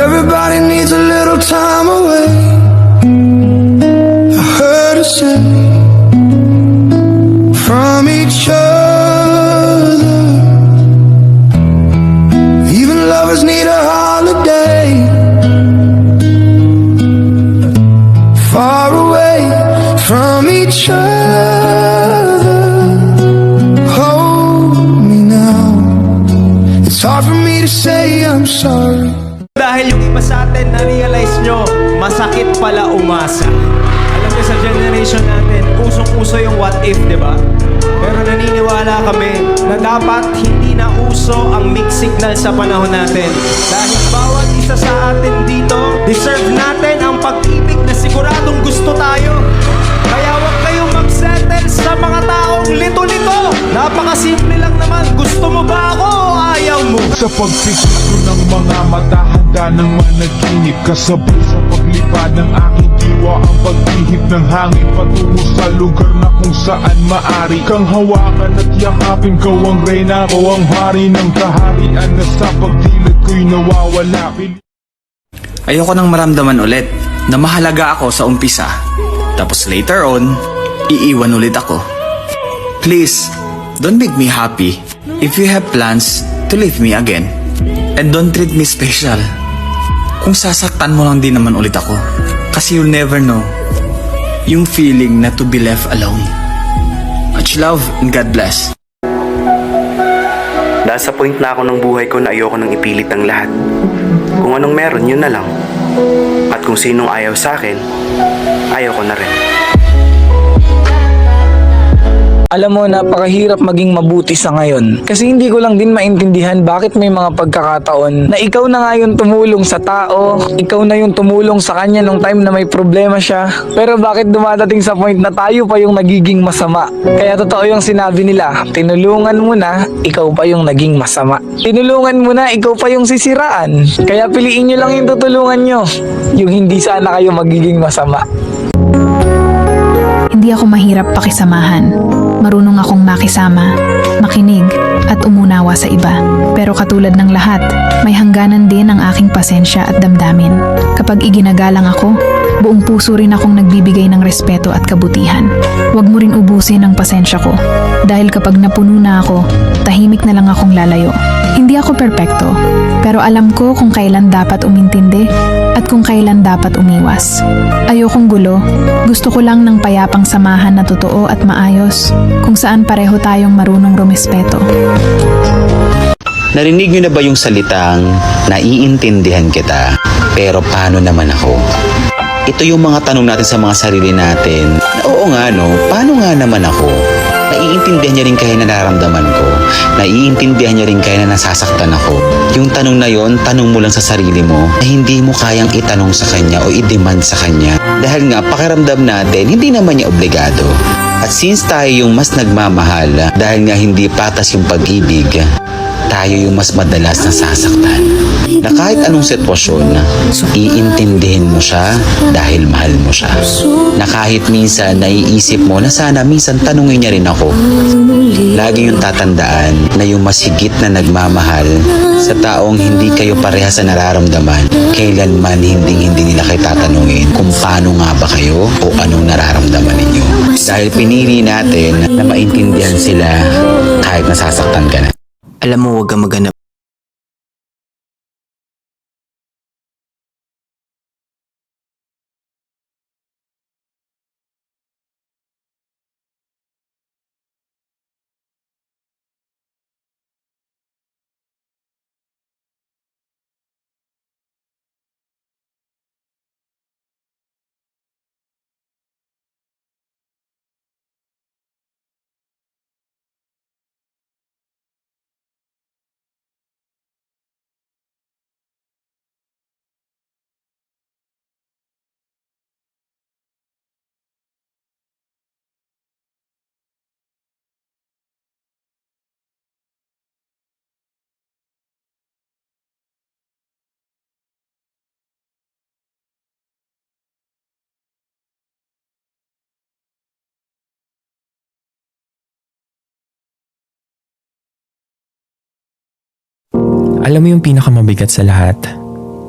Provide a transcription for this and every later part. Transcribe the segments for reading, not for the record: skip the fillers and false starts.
Everybody needs a little time away. I heard her say from each other. Even lovers need a holiday. Far away from each other. Hold me now. It's hard for me to say I'm sorry. Dahil yung iba sa atin na-realize nyo, masakit pala umasa. Alam nyo sa generation natin, usong-uso yung what if, di ba? Pero naniniwala kami na dapat hindi na uso ang mixed signal sa panahon natin. Dahil bawat isa sa atin dito, deserve natin ang pag-ibig na siguradong gusto tayo. Kaya huwag kayong mag-settle sa mga taong lito-lito. Napakasimple lang naman, gusto mo ba ako o ayaw mo? Sa pagpikit ko ng mga mata, handa ng managinip. Kasabay sa paglipad ng aking diwa, ang paghihip ng hangin patungo sa lugar na kung saan maari kang hawakan at yakapin. Ko ang reyna, ko ang hari ng kaharian na sa pagdilid ko'y nawawala. Ayoko nang maramdaman ulit na mahalaga ako sa umpisa, tapos later on, iiwan ulit ako. Please, don't make me happy if you have plans to leave me again. And don't treat me special kung sasaktan mo lang din naman ulit ako. Kasi you'll never know yung feeling na to be left alone. Much love and God bless. Nasa point na ako ng buhay ko na ayoko nang ipilit ang lahat. Kung anong meron, yun na lang. At kung sinong ayaw sa akin, ayaw ko na rin. Alam mo, napakahirap maging mabuti sa ngayon. Kasi hindi ko lang din maintindihan bakit may mga pagkakataon na ikaw na nga yung tumulong sa tao, ikaw na yung tumulong sa kanya nung time na may problema siya. Pero bakit dumadating sa point na tayo pa yung nagiging masama? Kaya totoo yung sinabi nila, tinulungan mo na, ikaw pa yung naging masama. Tinulungan mo na, ikaw pa yung sisiraan. Kaya piliin nyo lang yung tutulungan nyo, yung hindi sana kayo magiging masama. Hindi ako mahirap pakisamahan. Marunong akong makisama, makinig, at umunawa sa iba. Pero katulad ng lahat, may hangganan din ang aking pasensya at damdamin. Kapag iginagalang ako, buong puso rin akong nagbibigay ng respeto at kabutihan. Huwag mo rin ubusin ang pasensya ko. Dahil kapag napuno na ako, tahimik na lang akong lalayo. Hindi ako perpekto, pero alam ko kung kailan dapat umintindi at kung kailan dapat umiwas. Ayokong gulo, gusto ko lang ng payapang samahan na totoo at maayos, kung saan pareho tayong marunong rumespeto. Narinig niyo na ba yung salitang naiintindihan kita, pero paano naman ako? Ito yung mga tanong natin sa mga sarili natin. Oo nga no, paano nga naman ako? Naiintindihan niya rin kaya na nararamdaman ko. Naiintindihan niya rin kaya na nasasaktan ako. Yung tanong na yon, tanong mo lang sa sarili mo na hindi mo kayang itanong sa kanya o i-demand sa kanya. Dahil nga, pakiramdam natin, hindi naman niya obligado. At since tayo yung mas nagmamahal, dahil nga hindi patas yung pag-ibig, tayo yung mas madalas nasasaktan. Na kahit anong sitwasyon, iintindihin mo siya dahil mahal mo siya. Na kahit minsan naiisip mo na sana minsan tanungin niya rin ako. Lagi yung tatandaan na yung mas higit na nagmamahal sa taong hindi kayo pareha sa nararamdaman, kailanman hindi nila kayo tatanungin kung paano nga ba kayo o anong nararamdaman ninyo. Dahil pinili natin na maintindihan sila kahit nasasaktan ka na. Alam mo, huwag kang maghanap. Alam mo yung pinakamabigat sa lahat?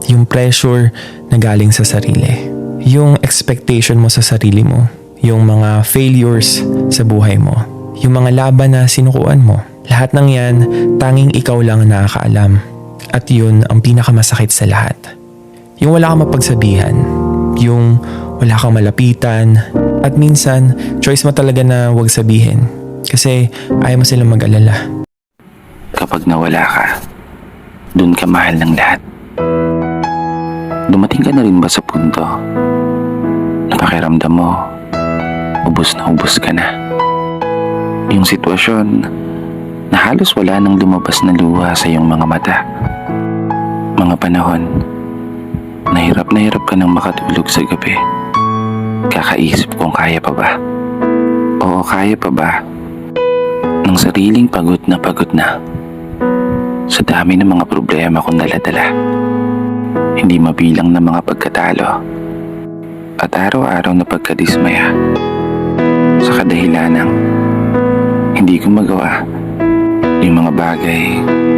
Yung pressure na galing sa sarili. Yung expectation mo sa sarili mo. Yung mga failures sa buhay mo. Yung mga laban na sinukuan mo. Lahat ng yan, tanging ikaw lang ang nakakaalam. At yun ang pinakamasakit sa lahat. Yung wala kang mapagsabihan. Yung wala kang malapitan. At minsan, choice mo talaga na huwag sabihin. Kasi ayaw mo silang mag-alala. Kapag nawala ka, dun ka mahal ng lahat. Dumating ka na rin ba sa punto na pakiramdam mo, ubos ka na? Yung sitwasyon na halos wala nang lumabas na luha sa iyong mga mata. Mga panahon, na hirap ka nang makatulog sa gabi. Kakaisip kung kaya pa ba. Oo, kaya pa ba? Ng sariling pagod na. Sa dami ng mga problema kong daladala. Hindi mabilang na mga pagkatalo. At araw-araw na pagkadismaya. Sa kadahilanang hindi ko magawa yung mga bagay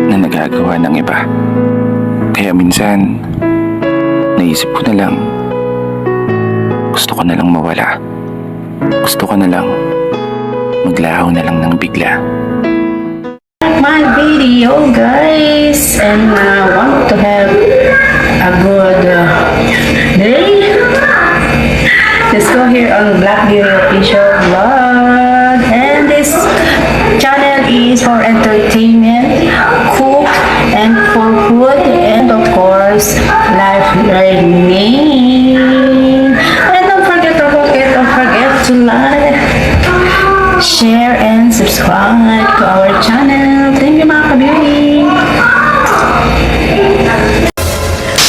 na nagagawa ng iba. Kaya minsan, naisip ko na lang, gusto ko na lang mawala. Gusto ko na lang maglaho na lang ng bigla. My video, guys, and I want to have a good day. Let's go here on Black Beauty Official Vlog, and this channel is for entertainment, cook, and for food, and of course, life learning. And don't forget to like, share, and subscribe to our channel. Thank you, mga ka-beauty.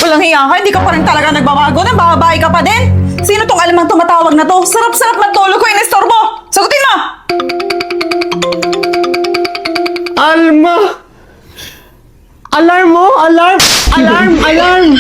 Walang hiya ka, hindi ka pa rin talaga nagbabago na babae ka pa din. Sino tong alamang tumatawag na to? Sarap-sarap matulog ko, inestorbo. Sagutin mo! Alma! Alarm mo! Alarm! Alarm! Alarm!